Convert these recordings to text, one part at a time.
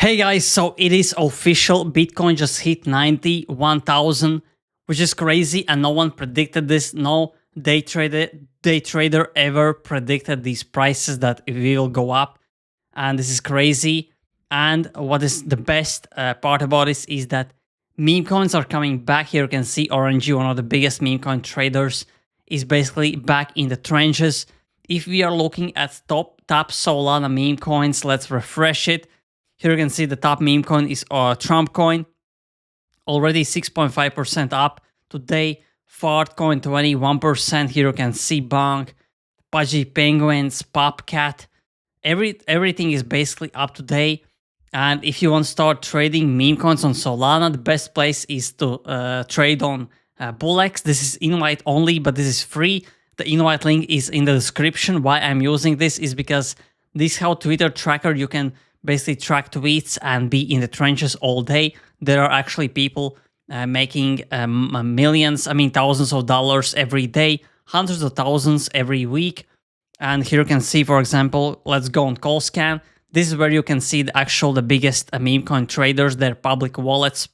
Hey guys, so it is official. Bitcoin just hit 91,000, which is crazy, and no one predicted this. No day trader ever predicted these prices that it will go up, and this is crazy. And what is the best part about this is that meme coins are coming back. Here you can see Orangey, one of the biggest meme coin traders, is basically back in the trenches. If we are looking at top Solana meme coins, let's refresh it. Here you can see the top meme coin is Trump coin, already 6.5% up. Today, Fart coin 21%. Here you can see Bonk, Pudgy Penguins, Popcat. Everything is basically up today. And if you want to start trading meme coins on Solana, the best place is to trade on BullX. This is invite only, but this is free. The invite link is in the description. Why I'm using this is because this is how Twitter tracker you can basically track tweets and be in the trenches all day. There are actually people making millions, thousands of dollars every day, hundreds of thousands every week. And here you can see, for example, let's go on CallScan. This is where you can see the biggest meme coin traders, their public wallets.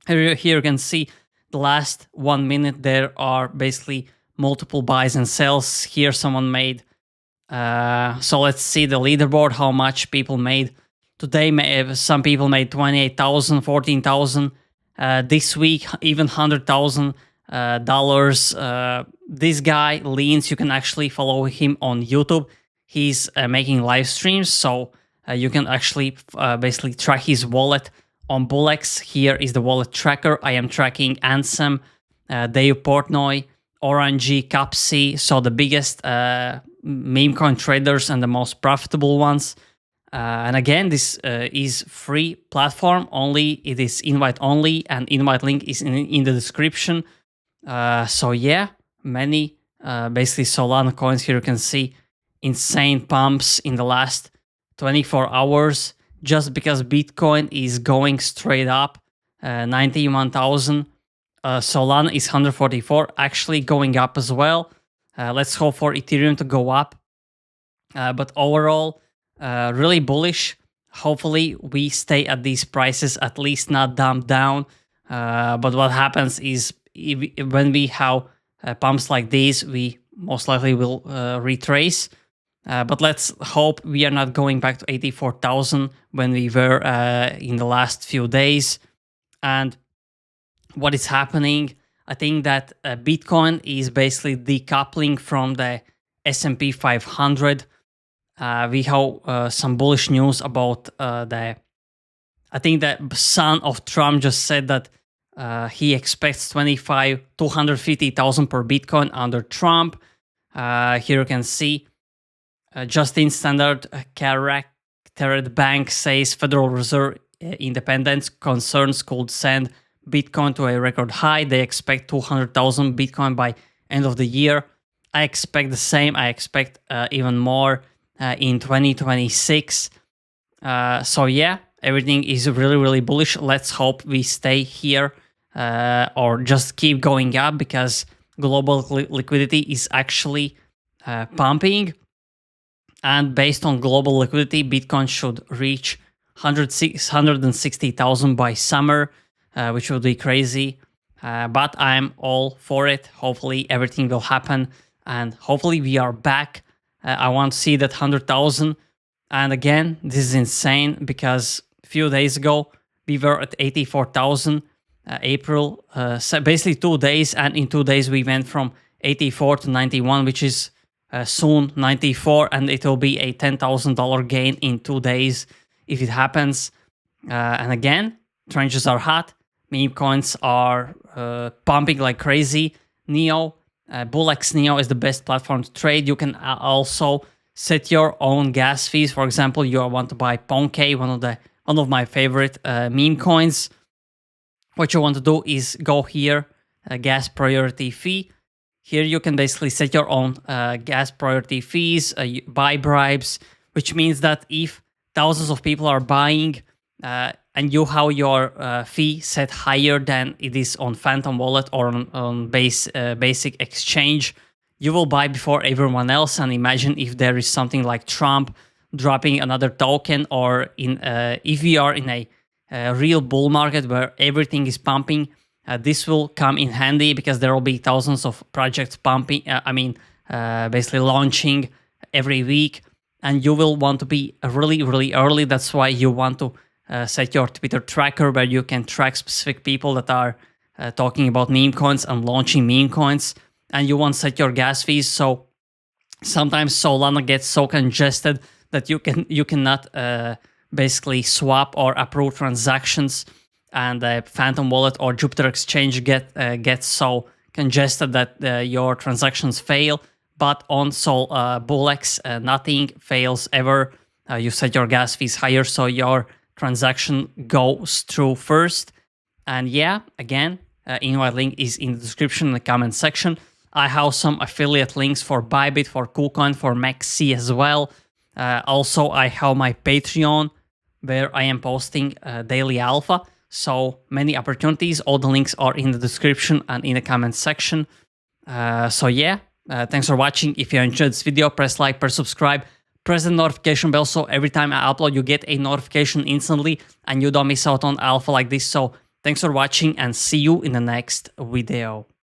Here you can see the last 1 minute. There are basically multiple buys and sells. Here someone made so let's see the leaderboard, how much people made. Today, some people made 28,000, 14,000. This week, even $100,000. This guy, Leans, you can actually follow him on YouTube. He's making live streams, so you can actually basically track his wallet on BullX. Here is the wallet tracker. I am tracking Ansem, Dave Portnoy, Orangey, Capsi, so the biggest meme coin traders and the most profitable ones. And again, this is free platform only. It is invite only, and invite link is in the description. So yeah, many basically Solana coins. Here you can see insane pumps in the last 24 hours just because Bitcoin is going straight up. 91,000. Solana is 144, actually going up as well. Let's hope for Ethereum to go up. But overall, really bullish. Hopefully, we stay at these prices, at least not dump down. But what happens is when we have pumps like these, we most likely will retrace. But let's hope we are not going back to 84,000 when we were in the last few days. And what is happening, I think that Bitcoin is basically decoupling from the S&P 500. We have some bullish news about I think the son of Trump just said that he expects 250,000 per Bitcoin under Trump. Here you can see Justin Standard Chartered Bank says Federal Reserve independence concerns could send Bitcoin to a record high. They expect 200,000 Bitcoin by end of the year. I expect the same. I expect even more in 2026. So yeah, everything is really, really bullish. Let's hope we stay here or just keep going up because global liquidity is actually pumping. And based on global liquidity, Bitcoin should reach 160,000 by summer. Which would be crazy, but I'm all for it. Hopefully everything will happen, and hopefully we are back. I want to see that 100,000. And again, this is insane because a few days ago we were at 84,000. April, so basically 2 days, and in 2 days we went from 84 to 91, which is soon 94, and it will be a $10,000 gain in 2 days if it happens. And again, trenches are hot. Meme coins are pumping like crazy. BullX Neo is the best platform to trade. You can also set your own gas fees. For example, you want to buy Ponke, one of my favorite meme coins. What you want to do is go here, gas priority fee. Here you can basically set your own gas priority fees, buy bribes, which means that if thousands of people are buying, and you have your fee set higher than it is on Phantom Wallet or on basic exchange, you will buy before everyone else. And imagine if there is something like Trump dropping another token, or if we are in a real bull market where everything is pumping, this will come in handy because there will be thousands of projects pumping. Basically launching every week, and you will want to be really, really early. That's why you want to set your Twitter tracker where you can track specific people that are talking about meme coins and launching meme coins, and you want to set your gas fees. So sometimes Solana gets so congested that you cannot basically swap or approve transactions, and Phantom Wallet or Jupiter Exchange gets so congested that your transactions fail. But on BullX, nothing fails ever. You set your gas fees higher, so your transaction goes through first. And yeah, again, invite link is in the description in the comment section. I have some affiliate links for Bybit, for KuCoin, for MEXC as well. Also, I have my Patreon where I am posting daily alpha. So many opportunities. All the links are in the description and in the comment section. So yeah, thanks for watching. If you enjoyed this video, press like, press subscribe, press the notification bell so every time I upload, you get a notification instantly and you don't miss out on alpha like this. So thanks for watching and see you in the next video.